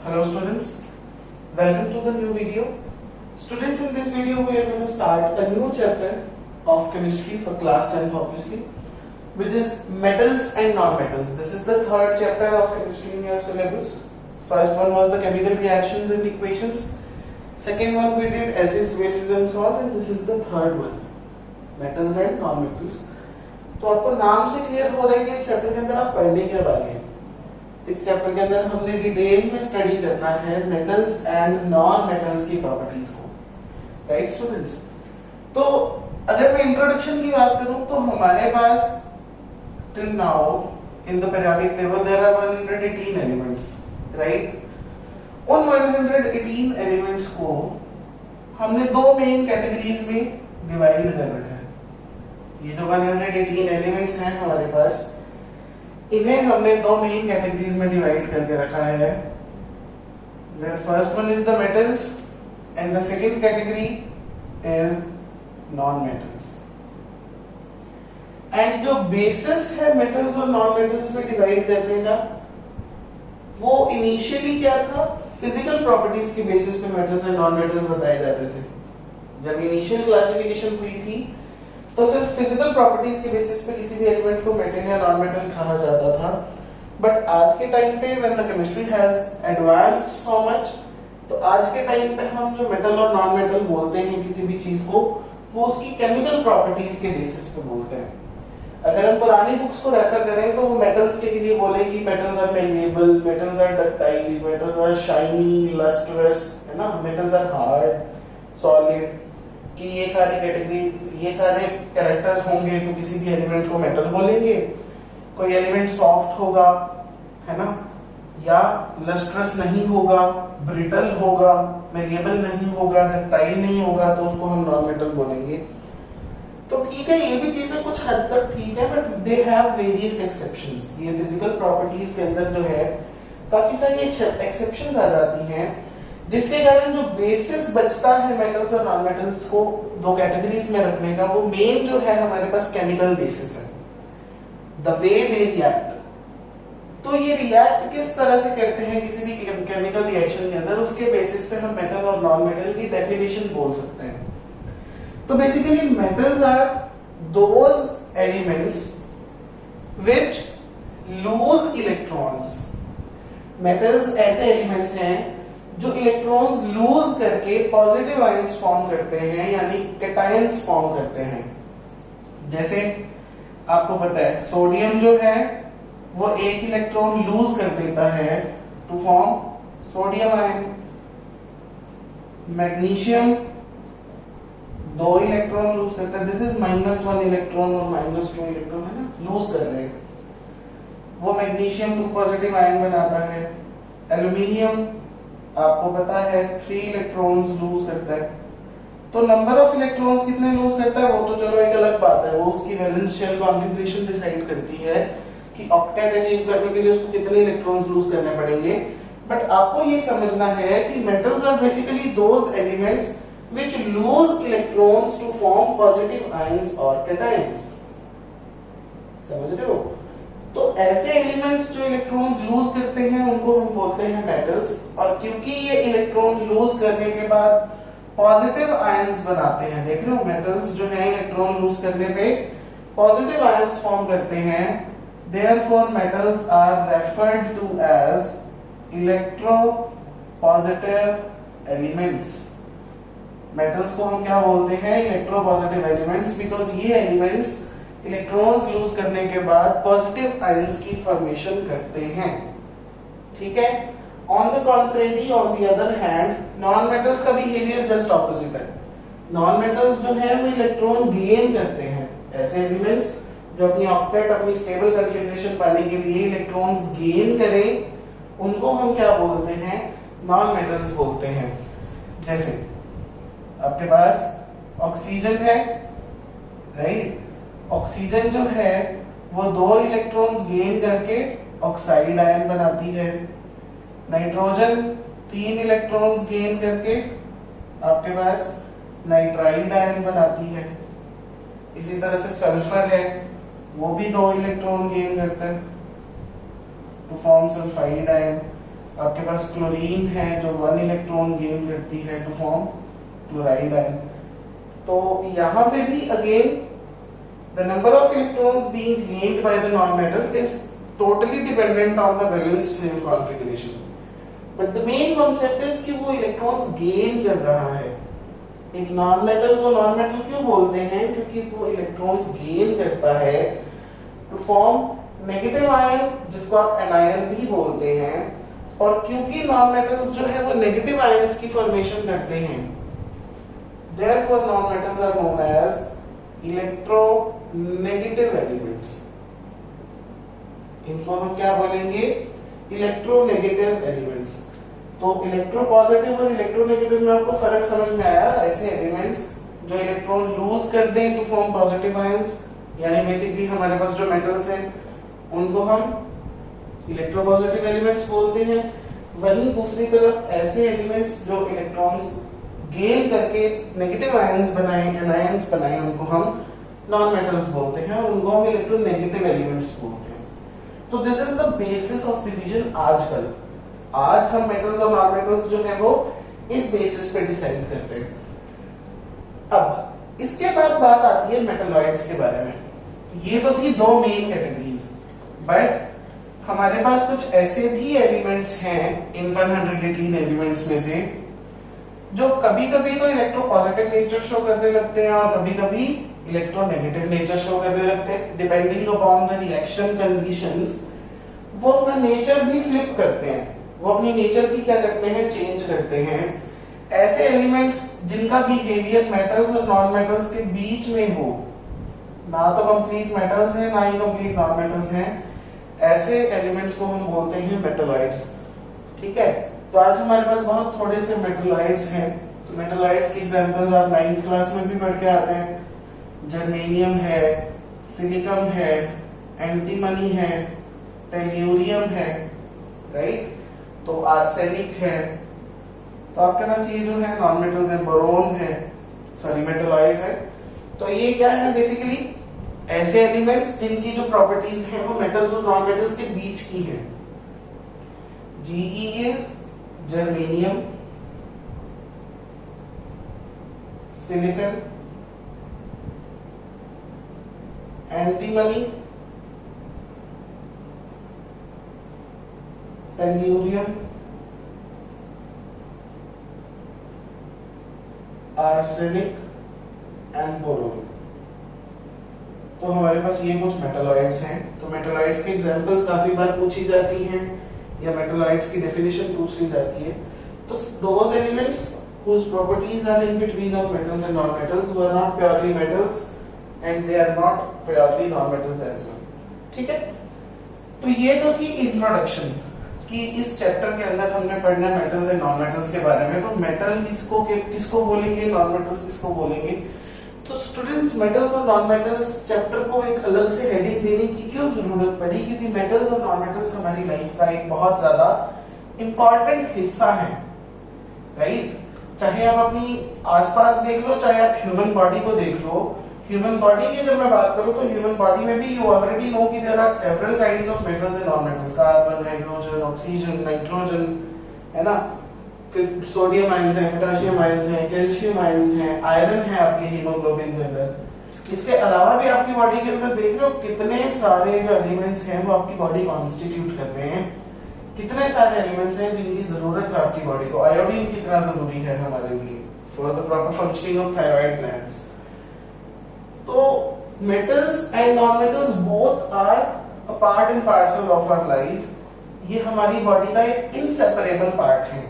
Hello students, welcome to the new video. Students, in this video we are going to start a new chapter of chemistry for class 10th obviously, which is metals and non-metals. This is the third chapter of chemistry in your syllabus. First one was the chemical reactions and equations. Second one we did acids, bases and salts, and this is the third one, metals and non-metals. तो आपको नाम से clear हो रहा है कि इस chapter के अंदर आप पढ़ने के वाले हैं. इस चैप्टर के अंदर हमने डिटेल में स्टडी करना है मेटल्स एंड नॉन मेटल्स की प्रॉपर्टीज को, राइट स्टूडेंट्स. तो अगर मैं इंट्रोडक्शन की बात करूं तो हमारे पास till now in the periodic table there are 118 elements, right. उन 118 एलिमेंट्स को हमने दो मेन कैटेगरीज में डिवाइड कर रखा है. ये जो 118 एलिमेंट्स हैं हमारे पास, इन्हें हमने दो मेन कैटेगरीज में डिवाइड करके रखा है. Where first one is the metals and the second category is non-metals. And जो basis है metals और non-metals में डिवाइड करने का, वो इनिशियली क्या था, फिजिकल प्रॉपर्टीज की बेसिस पे मेटल्स एंड नॉन-मेटल्स बताए जाते थे. जब इनिशियल क्लासिफिकेशन हुई थी तो सिर्फ फिजिकल प्रॉपर्टीज के बेसिस पे किसी भी एलिमेंट को मेटल या नॉन मेटल कहा जाता था. बट आज के टाइम पे when the chemistry has advanced so much, तो आज के टाइम पे हम जो मेटल और नॉन मेटल बोलते हैं किसी भी चीज को, वो उसकी केमिकल प्रॉपर्टीज के बेसिस पे बोलते हैं. अगर हम पुरानी बुक्स को रेफर करें तो वो मेटल्स के लिए बोले कि metals are malleable, metals are ductile, metals are shiny, lustrous, है ना, मेटल्स आर हार्ड, सॉलिड, कि ये सारी कैटेगरीज, ये सारे कैरेक्टर्स होंगे तो किसी भी एलिमेंट को मेटल बोलेंगे. कोई एलिमेंट सॉफ्ट होगा, है ना, या लस्ट्रस नहीं होगा, ब्रिटल होगा, मेलिएबल नहीं होगा, डक्टाइल नहीं होगा, तो उसको हम नॉन मेटल बोलेंगे. तो ठीक है, ये भी चीजें कुछ हद तक ठीक है, but they have various exceptions. ये फिजिकल प्रॉपर्टीज के अंदर जो है काफी सारी एक्सेप्शंस आ जाती हैं, जिसके कारण जो बेसिस बचता है मेटल्स और नॉन मेटल्स को दो कैटेगरीज में रखने का, वो मेन जो है हमारे पास केमिकल बेसिस है, द वे दे रिएक्ट. तो ये रिएक्ट किस तरह से करते हैं किसी भी केमिकल रिएक्शन के अंदर, उसके बेसिस पे हम मेटल और नॉन मेटल की डेफिनेशन बोल सकते हैं. तो basically metals are those elements which lose electrons. Metals ऐसे एलिमेंट्स हैं जो इलेक्ट्रॉन्स लूज करके पॉजिटिव आयंस फॉर्म करते हैं, यानी कैटायंस फॉर्म करते हैं. जैसे आपको पता है सोडियम जो है वो एक इलेक्ट्रॉन लूज कर देता है to form sodium ion. Magnesium दो इलेक्ट्रॉन लूज करता है, दिस इज -1 इलेक्ट्रॉन और -2 इलेक्ट्रॉन, है ना, लूज कर रहे हैं. वो मैग्नीशियम 2 पॉजिटिव आयन बनाता है. एल्यूमिनियम आपको पता है 3 इलेक्ट्रॉन्स लूज करता है. तो नंबर ऑफ इलेक्ट्रॉन्स कितने लूज करता है वो तो चलो एक अलग बात है, वो उसकी वैलेंस शेल कॉन्फ़िगरेशन डिसाइड करती है कि ऑक्टेट अचीव करने के लिए उसको कितने इलेक्ट्रॉन्स लूज करने पड़ेंगे. बट आपको ये समझना है कि metals are basically those elements which lose electrons to form positive ions और कैटायंस. समझ रहे हो? तो ऐसे एलिमेंट्स जो इलेक्ट्रॉन्स लूज करते हैं उनको हम बोलते हैं मेटल्स. और क्योंकि ये इलेक्ट्रॉन लूज करने के बाद पॉजिटिव आयंस बनाते हैं, देख रहे हो, मेटल्स जो है इलेक्ट्रॉन लूज करने पे पॉजिटिव आयंस फॉर्म करते हैं. Therefore metals are referred to as electropositive elements. Metals को हम क्या बोलते हैं, इलेक्ट्रोपॉजिटिव एलिमेंट्स, बिकॉज ये एलिमेंट्स इलेक्ट्रॉन्स लूज करने के बाद पॉजिटिव आयंस की फॉर्मेशन करते हैं. ठीक है. On the contrary, on the other hand, non metals का बिहेवियर जस्ट ऑपोजिट है. नॉन मेटल्स जो है वो इलेक्ट्रॉन गेन करते हैं. ऐसे एलिमेंट्स जो अपनी ऑक्टेट, अपनी स्टेबल कॉन्फ़िगरेशन पाने के लिए इलेक्ट्रॉन्स गेन करें, उनको हम क्या बोलते हैं, नॉन मेटल्स बोलते हैं. जैसे आपके पास ऑक्सीजन है, राइट. ऑक्सीजन जो है वो 2 इलेक्ट्रॉन्स गेन करके ऑक्साइड आयन बनाती है. नाइट्रोजन 3 इलेक्ट्रॉन्स गेन करके आपके पास नाइट्राइड आयन बनाती है. इसी तरह से सल्फर है, वो भी 2 इलेक्ट्रॉन गेन करता है टू फॉर्म सल्फाइड आयन. आपके पास क्लोरीन है जो 1 इलेक्ट्रॉन गेन करती है टू फॉर्म क्लोराइड आयन। तो यहाँ पे भी again the number of electrons being gained by the non metal is totally dependent on the valence shell configuration, but the main concept is कि वो इलेक्ट्रॉन्स गेन कर रहा है। एक नॉन मेटल को नॉन मेटल क्यों बोलते हैं? क्योंकि वो इलेक्ट्रॉन्स गेन करता है टू फॉर्म नेगेटिव आयन, जिसको आप एनायन भी बोलते हैं। और क्योंकि नॉन मेटल्स जो है वो नेगेटिव आयंस की फॉर्मेशन करते हैं, therefore non metals are known as electronegative elements। इनको हम क्या बोलेंगे? Electronegative elements. तो इलेक्ट्रोपॉजिटिव और इलेक्ट्रोनेगेटिव में आपको फर्क समझ में आया? ऐसे एलिमेंट्स जो इलेक्ट्रॉन लूज कर दें टू फॉर्म पॉजिटिव आयंस, यानी बेसिकली हमारे पास जो मेटल्स हैं उनको हम इलेक्ट्रोपॉजिटिव एलिमेंट्स बोलते हैं। वहीं दूसरी तरफ ऐसे एलिमेंट्स जो इलेक्ट्रॉन्स गेन करके नेगेटिव आयंस बनाए, एनायंस बनाए, उनको हम नॉन मेटल्स बोलते हैं और उनको हम इलेक्ट्रोनेगेटिव एलिमेंट्स बोलते हैं। तो this is the basis of division. आजकल आज हम मेटल्स और नॉन मेटल्स जो है वो इस बेसिस पे डिसाइड करते हैं। अब इसके बाद बात आती है मेटलॉइड्स के बारे में। ये तो थी दो मेन कैटेगरीज, बट हमारे पास कुछ ऐसे भी एलिमेंट्स हैं इन 118 एलिमेंट्स में से जो कभी कभी तो इलेक्ट्रोपॉजिटिव नेचर शो करने लगते हैं और कभी कभी इलेक्ट्रोनेगेटिव नेचर शो करने लगते हैं, depending upon the reaction conditions. वो अपना नेचर भी फ्लिप करते हैं, वो अपनी नेचर भी क्या करते हैं? चेंज करते हैं। ऐसे एलिमेंट्स जिनका बिहेवियर मेटल्स और नॉन मेटल्स के बीच में हो, ना तो कंप्लीट मेटल्स हैं ना ही कंप्लीट नॉन मेटल्स हैं, ऐसे एलिमेंट्स को हम बोलते हैं मेटलॉइड्स। ठीक है, तो आज हमारे पास बहुत थोड़े से मेटलॉइड्स हैं। तो मेटलॉइड्स की एग्जांपल्स आप 9th क्लास में भी पढ़ के आते हैं। जर्मेनियम है, सिलिकम है, एंटीमनी है, टेल्यूरियम है, राइट? तो आर्सेनिक है। तो आपके पास ये जो है नॉन मेटल्स है, बोरोन है, सॉरी मेटलॉइड्स है। तो ये क्या है? बेसिकली ऐसे एलिमेंट्स जिनकी जो प्रॉपर्टीज हैं वो मेटल्स और नॉन मेटल्स के बीच की है। GE is germanium, silicon, antimony, tellurium, arsenic and boron. तो हमारे पास ये कुछ मेटलॉइड्स हैं। तो मेटलॉइड्स के एग्जांपल्स काफी बार पूछी जाती हैं या मेटलॉइड्स की डेफिनेशन पूछ ली जाती है। तो those elements whose properties are in between of metals and non-metals who are not purely metals and they are not purely non-metals as well। ठीक है, तो ये तो थी इंट्रोडक्शन कि इस चैप्टर के अंदर हमने पढ़ना है मेटल्स एंड नॉन मेटल्स के बारे में। तो मेटल किसको बोलेंगे, नॉन मेटल्स किसको बोलेंगे। तो स्टूडेंट्स, मेटल्स और नॉन मेटल्स चैप्टर को एक अलग से हेडिंग देने की क्यों जरूरत पड़ी? क्योंकि मेटल्स और नॉन मेटल्स हमारी लाइफ का एक बहुत ज्यादा इंपॉर्टेंट हिस्सा है, राइट? चाहे आप अपनी आसपास देख लो, चाहे आप ह्यूमन बॉडी को देख लो। ह्यूमन बॉडी की अगर मैं बात करूं तो ह्यूमन बॉडी में भी यू ऑलरेडी नो कि there are several kinds of metals and non metals, carbon, hydrogen, oxygen, nitrogen, है ना? फिर सोडियम आयंस हैं, पोटेशियम आयंस हैं, कैल्शियम आयंस हैं, आयरन है आपके हीमोग्लोबिन के अंदर। इसके अलावा भी आपकी बॉडी के अंदर देख लो कितने सारे जो एलिमेंट्स हैं वो आपकी बॉडी कॉन्स्टिट्यूट कर रहे हैं। कितने सारे एलिमेंट्स हैं जिनकी जरूरत है आपकी बॉडी को। आयोडीन कितना जरूरी है हमारे लिए for the proper functioning of thyroid glands. तो metals and non metals both are a part and parcel of our life. ये हमारी बॉडी का एक इनसेपरेबल पार्ट है।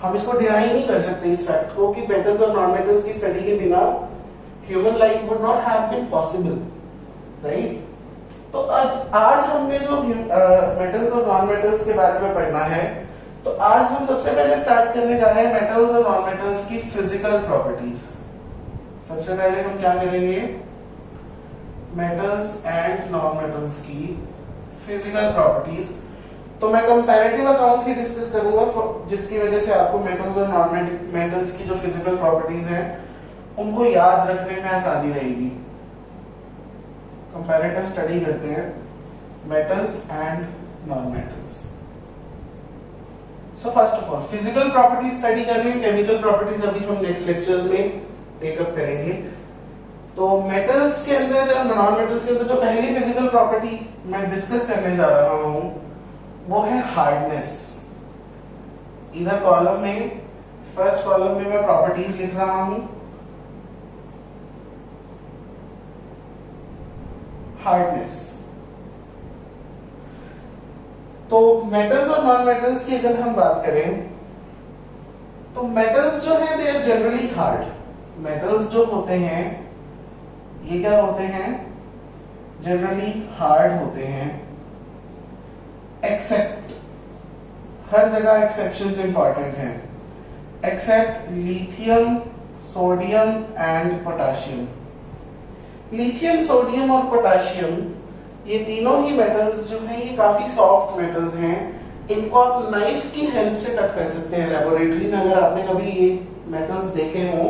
हम इसको डिनाई नहीं कर सकते इस फैक्ट को कि मेटल्स और नॉन मेटल्स की स्टडी के बिना human life would not have been possible, right? तो आज हमने जो मेटल्स और नॉन मेटल्स के बारे में पढ़ना है, तो आज हम सबसे पहले स्टार्ट करने जा रहे हैं मेटल्स और नॉन मेटल्स की फिजिकल प्रॉपर्टीज। सबसे पहले हम क्या करेंगे? मेटल्स एंड नॉन मेटल्स की फिजिकल प्रॉपर्टीज। तो मैं कंपैरेटिव अकाउंट ही डिस्कस करूंगा जिसकी वजह से आपको मेटल्स और नॉन मेटल्स की जो फिजिकल प्रॉपर्टीज हैं उनको याद रखने में आसानी रहेगी। कंपैरेटिव स्टडी करते हैं metals and non metals. So first of all physical properties study कर रहे हैं, केमिकल प्रॉपर्टीज अभी हम नेक्स्ट लेक्चर्स में टेकअप करेंगे। तो मेटल्स के अंदर और नॉन मेटल्स के अंदर जो पहली फिजिकल प्रॉपर्टी मैं डिस्कस करने जा रहा हूं वो है हार्डनेस। इधर कॉलम में, फर्स्ट कॉलम में मैं प्रॉपर्टीज लिख रहा हूं, हार्डनेस। तो मेटल्स और नॉन मेटल्स की अगर हम बात करें तो मेटल्स जो है they are generally hard. Metals जो होते हैं ये क्या होते हैं, जनरली हार्ड होते हैं, एक्सेप्ट, हर जगह एक्सेप्शंस इंपॉर्टेंट हैं, except lithium, sodium and potassium. Lithium, sodium और पोटेशियम ये तीनों ही मेटल्स जो हैं ये काफी सॉफ्ट मेटल्स हैं। इनको आप नाइफ की हेल्प से कट कर सकते हैं। लेबोरेटरी में अगर आपने कभी ये मेटल्स देखे हों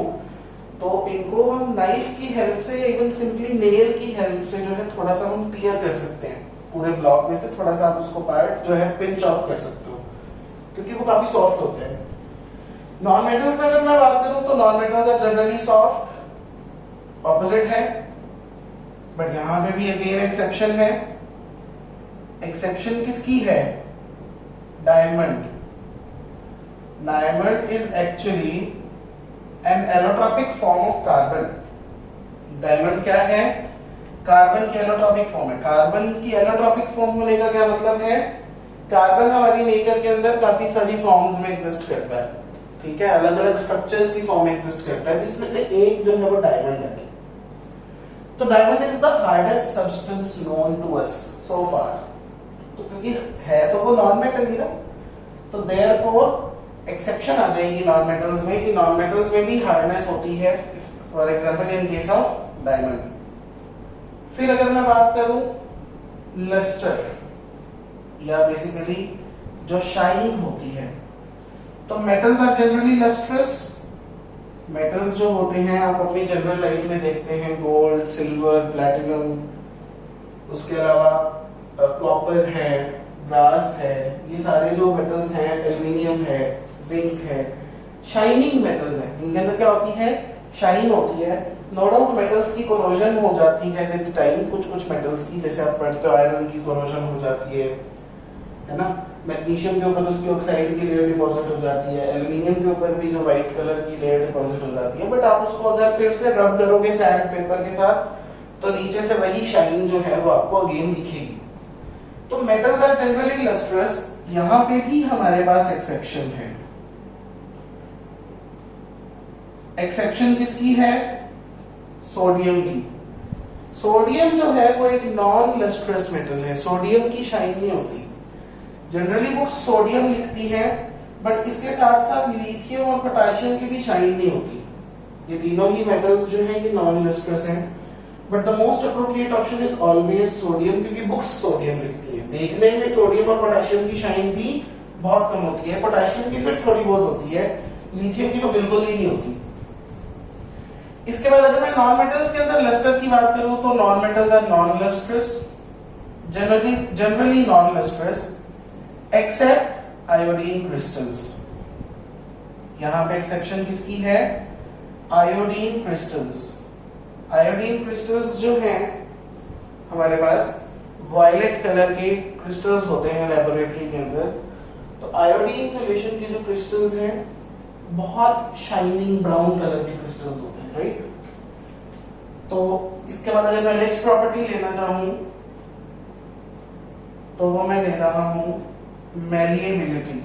तो इनको हम नाइफ की हेल्प से या इवन सिंपली नेल की हेल्प से जो है थोड़ा सा हम टियर कर सकते हैं। पूरे ब्लॉक में से थोड़ा सा आप उसको पार्ट जो है पिंच ऑफ कर सकते हो, क्योंकि वो काफी सॉफ्ट होते हैं। नॉन मेटल्स में अगर मैं बात करूं तो non metals are generally soft, opposite है। बट यहां पे भी अगेन एक्सेप्शन है। एक्सेप्शन किसकी है, diamond. Diamond is actually an allotropic form of carbon. Diamond क्या है, कार्बन की एलोट्रॉपिक फॉर्म है। कार्बन की एलोट्रॉपिक फॉर्म होने का क्या मतलब है, कार्बन हमारी नेचर के अंदर काफी सारी फॉर्म्स में एग्जिस्ट करता है, ठीक है, अलग अलग स्ट्रक्चर्स की फॉर्म में एग्जिस्ट करता है, जिसमें से एक जो है वो डायमंड है। तो diamond is the hardest substance known to us so far. तो क्योंकि है तो वो नॉन मेटल ही ना, तो देयरफॉर एक्सेप्शन आ जाएगी नॉन मेटल्स में कि नॉन मेटल्स में भी हार्डनेस होती है, for example in case of diamond. फिर अगर मैं बात करूं लस्टर या बेसिकली जो शाइन होती है, तो metals are generally lustrous. Metals जो होते हैं आप अपनी जनरल लाइफ में देखते हैं, गोल्ड, सिल्वर, प्लैटिनम, उसके अलावा कॉपर है, ब्रास है, ये सारे जो मेटल्स हैं, एल्युमिनियम है, जिंक है, शाइनिंग मेटल्स हैं। इनके अंदर क्या होती है, शाइन होती है। नो डाउट मेटल्स की कोरोजन हो जाती है विद टाइम, कुछ कुछ मेटल्स की, जैसे आप पढ़ते हो आयरन की कोरोजन हो जाती है ना। मैग्नीशियम के ऊपर उसकी ऑक्साइड की लेयर डिपॉजिट हो जाती है, एल्युमिनियम के ऊपर भी जो व्हाइट कलर की लेयर डिपॉजिट हो जाती है। बट आप उसको अगर फिर से रब करोगे सैंड पेपर के साथ तो नीचे से वही शाइन जो है वो आपको अगेन दिखेगी। तो मेटल्स आर जनरली लस्ट्रस। यहां पे भी हमारे पास एक्सेप्शन है। एक्सेप्शन किसकी है, सोडियम की। सोडियम जो है वो एक नॉन लस्ट्रस मेटल है, सोडियम की शाइन नहीं होती। जनरली बुक्स सोडियम लिखती है, बट इसके साथ साथ लिथियम और पोटेशियम की भी शाइन नहीं होती। ये तीनों ही मेटल्स जो हैं ये नॉन लस्ट्रस हैं, but the most appropriate option is always sodium, क्योंकि बुक्स सोडियम लिखती है। देखने में सोडियम और पोटेशियम की शाइन भी बहुत कम होती है, पोटेशियम की फिर थोड़ी बहुत होती है, लिथियम की तो बिल्कुल ही नहीं होती। इसके बाद अगर मैं नॉन मेटल्स के अंदर लस्टर की बात करूं तो non metals are non lustrous, generally non lustrous except iodine crystals. यहां पे एक्सेप्शन किसकी है, आयोडीन क्रिस्टल्स। आयोडीन क्रिस्टल्स जो हैं हमारे पास वायलेट कलर के क्रिस्टल्स होते हैं लेबोरेटरी के अंदर। तो आयोडीन सॉल्यूशन के जो क्रिस्टल्स हैं बहुत शाइनिंग ब्राउन कलर के क्रिस्टल्स होते हैं, राइट। तो इसके बाद अगर मैं नेक्स्ट प्रॉपर्टी लेना चाहूं तो वो मैं ले रहा हूं मैलिएबिलिटी।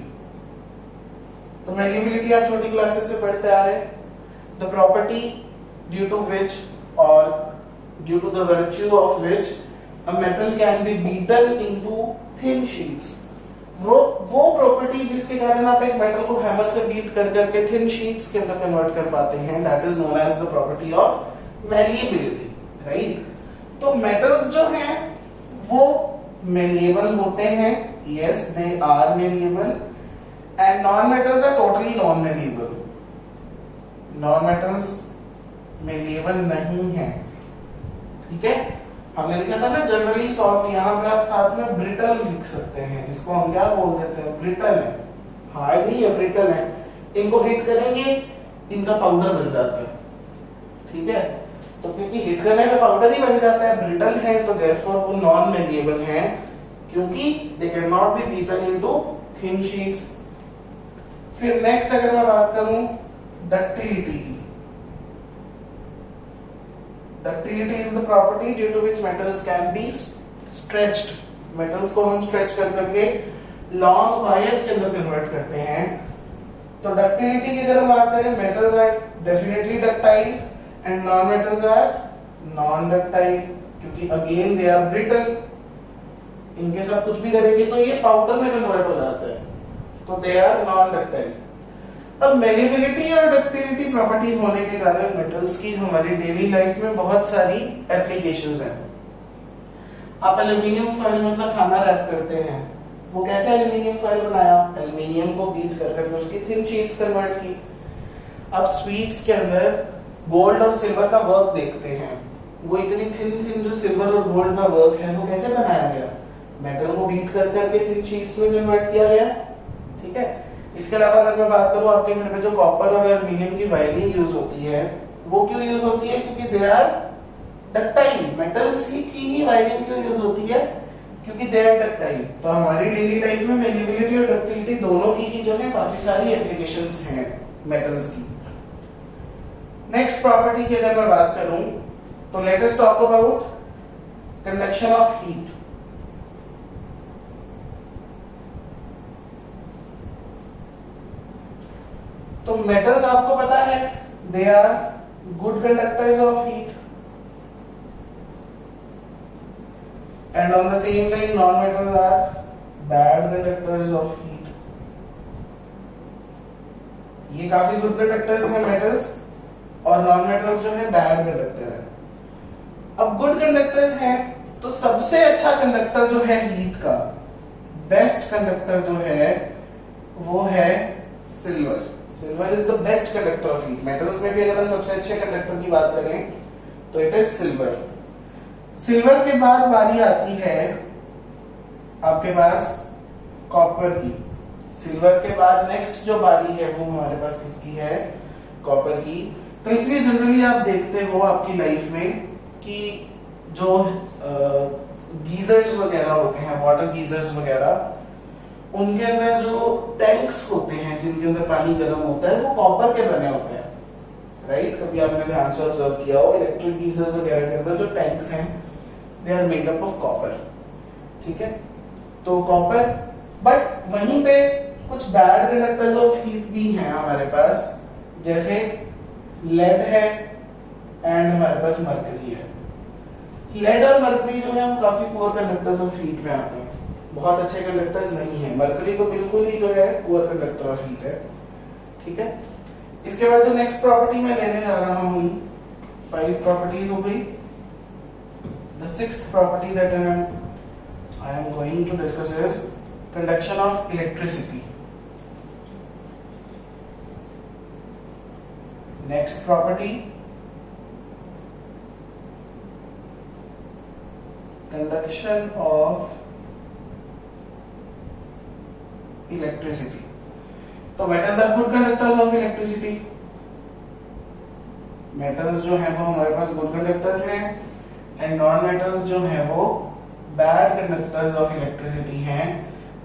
तो मैलिएबिलिटी आप छोटी क्लासेस से पढ़ते आ रहे हैं। The property due to which और due to the virtue of which a metal can be beaten into thin sheets. वो प्रॉपर्टी जिसके कारण आप एक मेटल को हैमर से बीट कर करके थिन शीट्स के अंदर कन्वर्ट कर पाते हैं, that is known as the property of malleability, right. तो मेटल्स जो हैं वो malleable होते हैं, yes they are malleable, and non-metals are totally non-malleable. Non-metals malleable नहीं है, ठीक है। हमने लिखा था ना जनरली सॉफ्ट, यहाँ पे आप साथ में ब्रिटल लिख सकते हैं, इसको हम क्या बोल देते हैं, ब्रिटल है, हार्ड नहीं है, ब्रिटल है, इनको हिट करेंगे इनका पाउडर बन जाता है, ठीक है। तो क्योंकि हिट करने पे पाउडर ही बन जाता है, ब्रिटल है, तो देयरफॉर वो नॉन मेलिएबल है, क्योंकि they can not be beaten into thin sheets. फिर नेक्स्ट अगर मैं बात करूं डक्टिलिटी की, ductility is the property due to which metals can be stretched. Metals को हम स्ट्रेच कर करके लॉन्ग वायर्स के अंदर कन्वर्ट करते हैं। तो डक्टिलिटी की अगर हम बात करें, metals are definitely ductile and non metals are non ductile, क्योंकि अगेन दे आर ब्रिटल, इनके साथ कुछ भी करेंगे तो ये पाउडर में कन्वर्ट हो जाता है, तो दे आर नॉन डक्टाइल। अब मेलिएबिलिटी और डक्टिलिटी प्रॉपर्टी होने के कारण मेटल्स की हमारी डेली लाइफ में बहुत सारी एप्लीकेशंस हैं। आप एल्युमिनियम फॉयल में अपना खाना रैप करते हैं, वो कैसे एल्युमिनियम फॉयल बनाया, एल्युमिनियम को बीट कर करके उसकी थिन शीट्स कन्वर्ट की। अब स्वीट्स के अंदर गोल्ड और सिल्वर का वर्क देखते हैं, वो इतनी थिन जो सिल्वर और गोल्ड का वर्क है वो कैसे बनाया गया, मेटल को बीट कर करके थिन शीट्स में कन्वर्ट किया गया, ठीक है। इसके अलावा अगर मैं बात करूं, आपके घर में जो कॉपर और एल्युमिनियम की वायरिंग यूज होती है, वो क्यों यूज होती है, क्योंकि दे आर डक्टाइल। मेटल्स की ही वायरिंग क्यों यूज होती है, क्योंकि दे आर डक्टाइल। तो हमारी डेली लाइफ में मेलिएबिलिटी और डक्टिलिटी दोनों की ही जो है काफी सारी एप्लीकेशंस हैं मेटल्स की। नेक्स्ट प्रॉपर्टी की अगर मैं बात करूं, तो let us talk about conduction of heat. तो मेटल्स आपको पता है they are good conductors of heat, and on the same line non-metals are bad conductors of heat. ये काफी गुड कंडक्टर्स हैं मेटल्स, और नॉन मेटल्स जो है बैड कंडक्टर है। अब गुड कंडक्टर्स हैं तो सबसे अच्छा कंडक्टर जो है हीट का, बेस्ट कंडक्टर जो है वो है silver. Silver is the best conductor of heat. Metals में भी अगर हम सबसे अच्छे कंडक्टर की बात करें तो इट इज सिल्वर। सिल्वर के बाद बारी आती है आपके पास कॉपर की। सिल्वर के बाद नेक्स्ट जो बारी है वो हमारे पास किसकी है, कॉपर की। तो इसलिए जनरली आप देखते हो आपकी लाइफ में कि जो गीजर्स वगैरह होते हैं, वाटर गीजर्स वगैरह, उनके अंदर जो टैंक्स होते हैं जिनके अंदर पानी गर्म होता है वो कॉपर के बने होते हैं, राइट। कभी आपने ध्यान से ऑब्जर्व किया हो, इलेक्ट्रिक गीजर्स वगैरह के अंदर जो टैंक्स हैं they are made up of copper, ठीक है। तो कॉपर, बट वहीं पे कुछ बैड कंडक्टर्स ऑफ हीट भी हैं हमारे पास, जैसे लेड है एंड हमारे पास मरकरी है। लेड और मरकरी जो है वो काफी पुअर कंडक्टर्स ऑफ हीट में आते हैं, बहुत अच्छे कंडक्टर्स नहीं है। मरकरी तो बिल्कुल ही जो है पुअर कंडक्टर ऑफ हीट है, ठीक है। इसके बाद जो नेक्स्ट प्रॉपर्टी मैं लेने जा रहा हूं, 5 प्रॉपर्टीज हो गई। The sixth property that I am going to discuss is conduction of electricity. Next property, conduction of electricity. तो metals are good conductors of electricity. Metals जो हैं वो हमारे पास good conductors हैं, एंड नॉन मेटल्स जो है वो बैड कंडक्टर्स ऑफ इलेक्ट्रिसिटी हैं।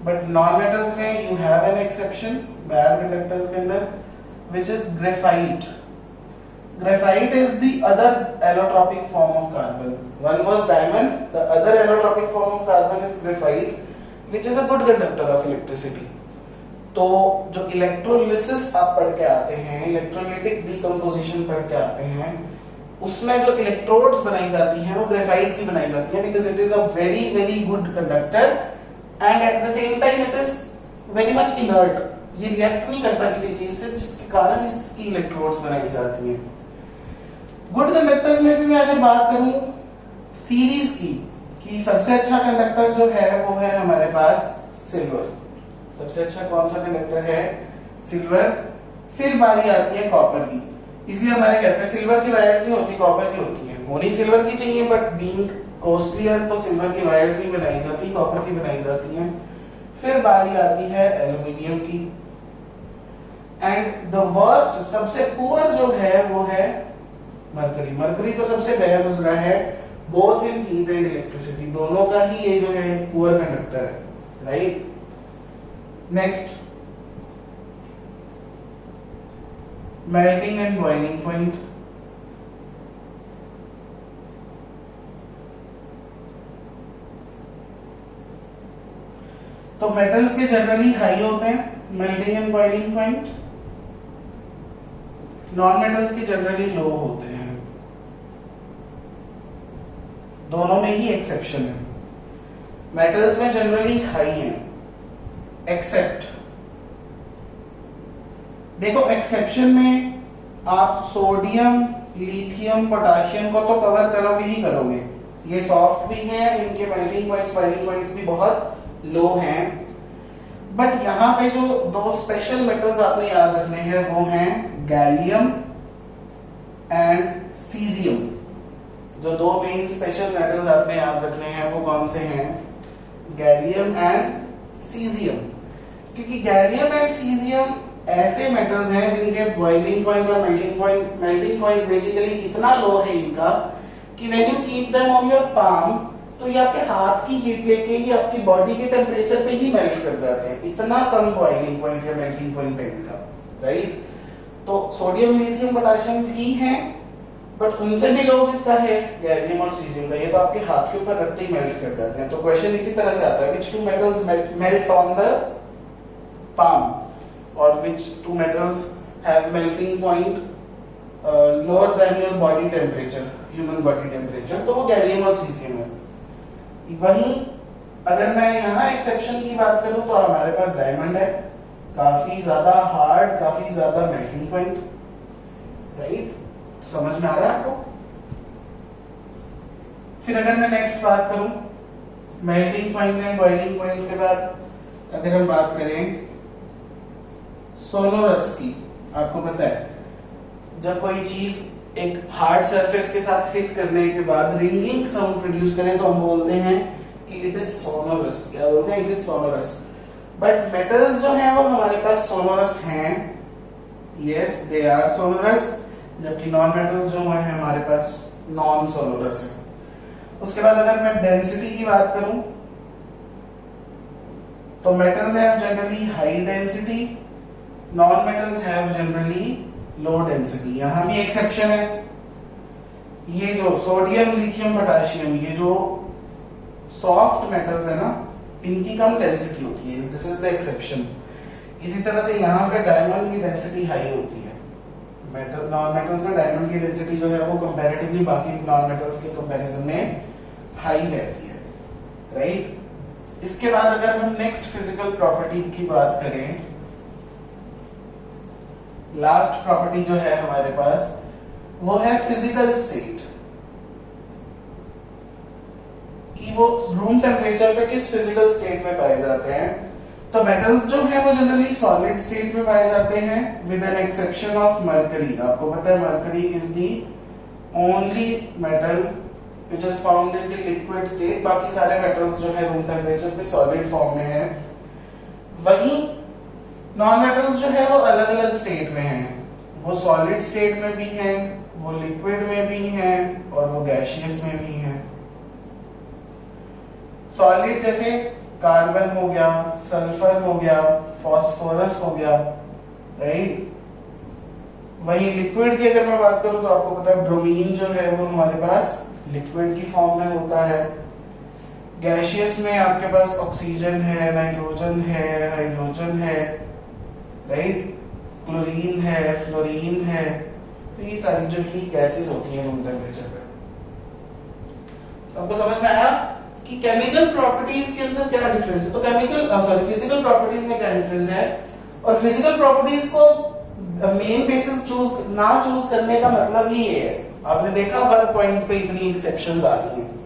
बट नॉन मेटल्स में you have an exception bad conductors के अंदर, which is graphite. Graphite is the other allotropic form of carbon. One was diamond, the other allotropic form of carbon is graphite, which is a good conductor of electricity. तो जो electrolysis आप पढ़ के आते हैं, electrolytic decomposition पढ़ के आते हैं, उसमें जो इलेक्ट्रोड्स बनाई जाती हैं वो ग्रेफाइट की बनाई जाती है, because it is a very very good conductor and at the same time it is very much inert. ये रिएक्ट नहीं करता किसी चीज से, जिसके कारण इसकी इलेक्ट्रोड्स बनाई जाती हैं। गुड कंडक्टर्स में भी मैं अगर बात करूं सीरीज की, कि सबसे अच्छा कंडक्टर जो है वो है हमारे पास सिल्वर। सबसे अच्छा कौन सा कंडक्टर है, सिल्वर। फिर बारी आती है कॉपर की। इसलिए हमारे घर पे सिल्वर की वायर्स नहीं होती, कॉपर की होती है। होनी सिल्वर की चाहिए, बट बीइंग कॉस्टलियर तो सिल्वर की वायर्स नहीं बनाई जाती, कॉपर की बनाई जाती हैं। फिर बारी आती है एल्युमिनियम की। एंड द वर्स्ट, सबसे पुअर जो है वो है मरकरी। मरकरी तो सबसे गया गुजरा है both in heat and electricity, दोनों का ही ये जो है पुअर कंडक्टर है, right. Next, melting and boiling point. तो मेटल्स के जनरली हाई होते हैं melting and boiling point, non metals के जनरली लो होते हैं। दोनों में ही एक्सेप्शन है, मेटल्स में जनरली हाई है, एक्सेप्ट, देखो एक्सेप्शन में आप सोडियम, लिथियम, पोटेशियम को तो कवर करोगे ही करोगे, ये सॉफ्ट भी हैं, इनके मेल्टिंग पॉइंट्स, बॉइलिंग पॉइंट्स भी बहुत लो हैं। बट यहाँ पे जो दो स्पेशल मेटल्स आपने याद रखने हैं वो हैं गैलियम एंड सीजियम। जो दो मेन स्पेशल मेटल्स आपने याद रखने हैं वो कौन से हैं? Gallium and caesium. क्योंकि गैलियम एंड सीजियम ऐसे मेटल्स हैं जिनके बॉइलिंग पॉइंट और मेल्टिंग पॉइंट बेसिकली इतना लो है इनका कि when you keep them on your palm तो ये आपके हाथ की हीट लेके ये आपकी बॉडी के टेम्परेचर पे ही मेल्ट कर जाते हैं, इतना कम बॉइलिंग पॉइंट या मेल्टिंग पॉइंट है इनका, राइट। तो सोडियम, लिथियम, पोटेशियम भी हैं, बट उनसे भी लो किसका है? गैलियम और सीजियम का। ये तो आपके हाथ के ऊपर रखते ही मेल्ट कर जाते हैं। तो क्वेश्चन इसी तरह से आता है, which two metals melt on the palm और which two metals have melting point lower than your body temperature, human body temperature. तो वो गैलियम और सीजियम है। वहीं अगर मैं यहाँ एक्सेप्शन की बात करूं तो हमारे पास डायमंड है, काफी ज्यादा हार्ड, काफी ज्यादा मेल्टिंग पॉइंट, राइट। समझ में आ रहा है आपको? फिर अगर मैं नेक्स्ट बात करूं melting point and boiling point के बाद, अगर हम बात करें सोनोरस की, आपको पता है जब कोई चीज एक हार्ड सरफेस के साथ हिट करने के बाद रिंगिंग साउंड प्रोड्यूस करे तो हम बोलते हैं कि इट इज सोनोरस। क्या बोलते हैं? It is sonorous. But metals जो हैं वो हमारे पास सोनोरस हैं, यस दे आर सोनोरस, जबकि नॉन मेटल्स जो हैं हमारे पास नॉन सोनोरस है। उसके बाद अगर मैं डेंसिटी की बात करूं तो metals have generally high density, non metals have generally low density. यहां भी एक्सेप्शन है, ये जो सोडियम, लिथियम, पोटेशियम, ये जो सॉफ्ट मेटल्स है ना, इनकी कम डेंसिटी होती है, दिस इज द एक्सेप्शन। इसी तरह से यहाँ पे डायमंड की डेंसिटी हाई होती है। मेटल, नॉन मेटल्स में डायमंड की डेंसिटी जो है वो कंपैरेटिवली बाकी नॉन मेटल्स के कंपैरिजन में हाई रहती है, राइट। इसके बाद अगर हम नेक्स्ट फिजिकल प्रॉपर्टी की बात करें, लास्ट प्रॉपर्टी जो है हमारे पास वो है फिजिकल स्टेट, कि वो रूम टेम्परेचर पे किस फिजिकल स्टेट में पाए जाते हैं। तो मेटल्स जो है वो जनरली सॉलिड स्टेट में पाए जाते हैं with an exception of mercury. आपको पता है mercury is the only metal which is found in the liquid state, बाकी सारे मेटल्स जो है रूम टेम्परेचर पे सॉलिड फॉर्म में है। वहीं नॉन मेटल्स जो है वो अलग अलग स्टेट में हैं, वो सॉलिड स्टेट में भी हैं, वो लिक्विड में भी हैं और वो गैसियस में भी हैं। सॉलिड जैसे कार्बन हो गया, सल्फर हो गया, फास्फोरस हो गया, राइट। वहीं लिक्विड की अगर मैं बात करूं तो आपको पता है ब्रोमीन जो है वो हमारे पास लिक्विड की फॉर्म में होता है। गैसियस में आपके पास ऑक्सीजन है, नाइट्रोजन है, हाइड्रोजन है, राइट, क्लोरीन है, फ्लोरीन है। तो ये सारी जो ही गैसेस होती हैं रूम टेम्परेचर पे। तो आपको समझ में आया कि केमिकल प्रॉपर्टीज के अंदर क्या डिफरेंस है। तो फिजिकल प्रॉपर्टीज में क्या डिफरेंस है, और फिजिकल प्रॉपर्टीज को मेन बेसिस चूज करने का मतलब ही ये है। आपने देखा हर पॉइंट पे इतनी एक्सेप्शंस आ रही हैं।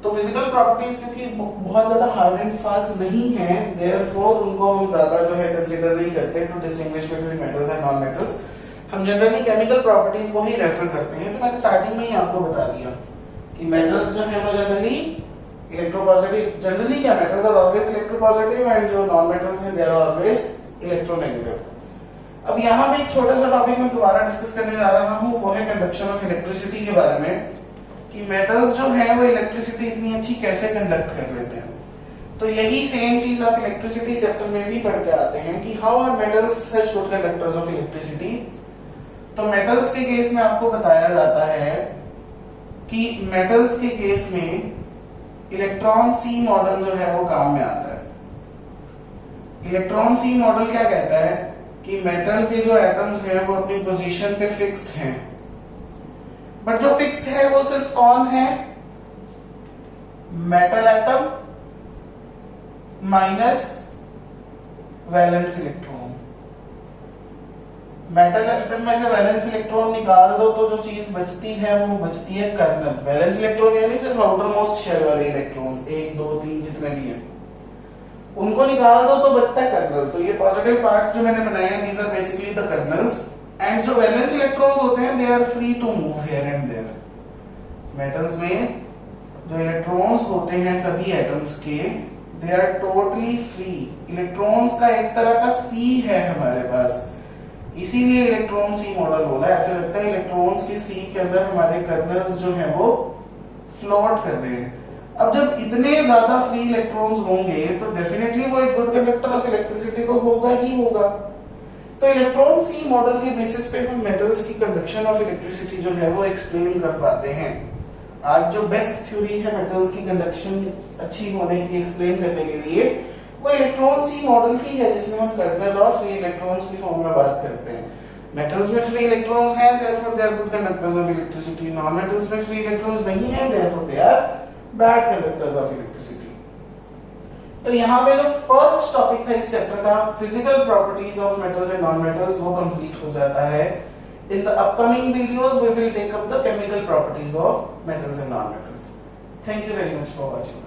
तो फिजिकल प्रॉपर्टीज क्योंकि बहुत ज्यादा हार्ड एंड फास्ट नहीं है, देयरफॉर उनको हम ज्यादा जो है कंसीडर नहीं करते to distinguish between metals and non metals. हम जनरली केमिकल प्रॉपर्टीज को ही रेफर करते हैं। तो मैंने स्टार्टिंग में ही आपको बता दिया कि मेटल्स जो है वो जनरली इलेक्ट्रोपॉजिटिव, जनरली क्या metals are always electropositive and जो नॉन मेटल्स हैं दे आर ऑलवेज इलेक्ट्रोनेगेटिव। अब यहाँ पे एक छोटा सा टॉपिक मैं दोबारा डिस्कस करने जा रहा हूँ, वो है कंडक्शन ऑफ इलेक्ट्रिसिटी के बारे में, कि मेटल्स जो है वो इलेक्ट्रिसिटी इतनी अच्छी कैसे कंडक्ट कर लेते हैं। तो यही सेम चीज आप इलेक्ट्रिसिटी चैप्टर में भी पढ़ के आते हैं कि how are metals such good conductors of electricity. तो मेटल्स के केस में आपको बताया जाता है कि मेटल्स के केस में इलेक्ट्रॉन सी मॉडल जो है वो काम में आता है। इलेक्ट्रॉन सी मॉडल क्या कहता है कि मेटल के जो एटम्स हैं वो अपनी पोजीशन पे फिक्स्ड हैं, बट जो फिक्स्ड है वो सिर्फ कौन है, metal atom minus valence electron. Metal atom में से वैलेंस इलेक्ट्रॉन निकाल दो तो जो चीज बचती है वो बचती है कर्नल। वैलेंस इलेक्ट्रॉन यानी सिर्फ आउटर मोस्ट शेल वाले इलेक्ट्रॉन्स, 1 2 3 जितने भी हैं, उनको निकाल दो तो बचता है कर्नल। तो ये पॉजिटिव पार्ट्स जो मैंने बनाए हैं these are basically the kernels, and जो वैलेंस इलेक्ट्रॉन्स होते हैं they are free to move here and there. Metals में जो इलेक्ट्रॉन्स होते हैं सभी एटम्स के, they are totally free. Electrons का एक तरह का सी है हमारे पास, इसीलिए इलेक्ट्रॉन सी मॉडल बोला। ऐसे लगता है इलेक्ट्रॉन्स के सी के अंदर हमारे कर्नल्स जो हैं वो फ्लोट कर रहे हैं। अब जब इतने ज्यादा फ्री इलेक्ट्रॉन्स होंगे तो डेफिनेटली वो एक गुड कंडक्टर ऑफ इलेक्ट्रिसिटी तो होगा ही होगा। तो इलेक्ट्रॉन सी मॉडल के बेसिस पे हम मेटल्स की कंडक्शन ऑफ इलेक्ट्रिसिटी जो है वो एक्सप्लेन कर पाते हैं। आज जो बेस्ट थ्योरी है मेटल्स की कंडक्शन अच्छी होने की एक्सप्लेन करने के लिए वो इलेक्ट्रॉन सी मॉडल ही है, जिसमें हम कर्नल और फ्री इलेक्ट्रॉन्स की फॉर्म में बात करते हैं। मेटल्स में फ्री इलेक्ट्रॉन्स हैं, therefore they are good conductors of electricity. Non metals में फ्री इलेक्ट्रॉन्स नहीं हैं, therefore they are bad conductors of electricity. तो यहाँ पे जो फर्स्ट टॉपिक था इस चैप्टर का, physical properties of metals and non metals, वो कंप्लीट हो जाता है। In the upcoming videos, we will take up the chemical properties of metals and non-metals. Thank you very much for watching.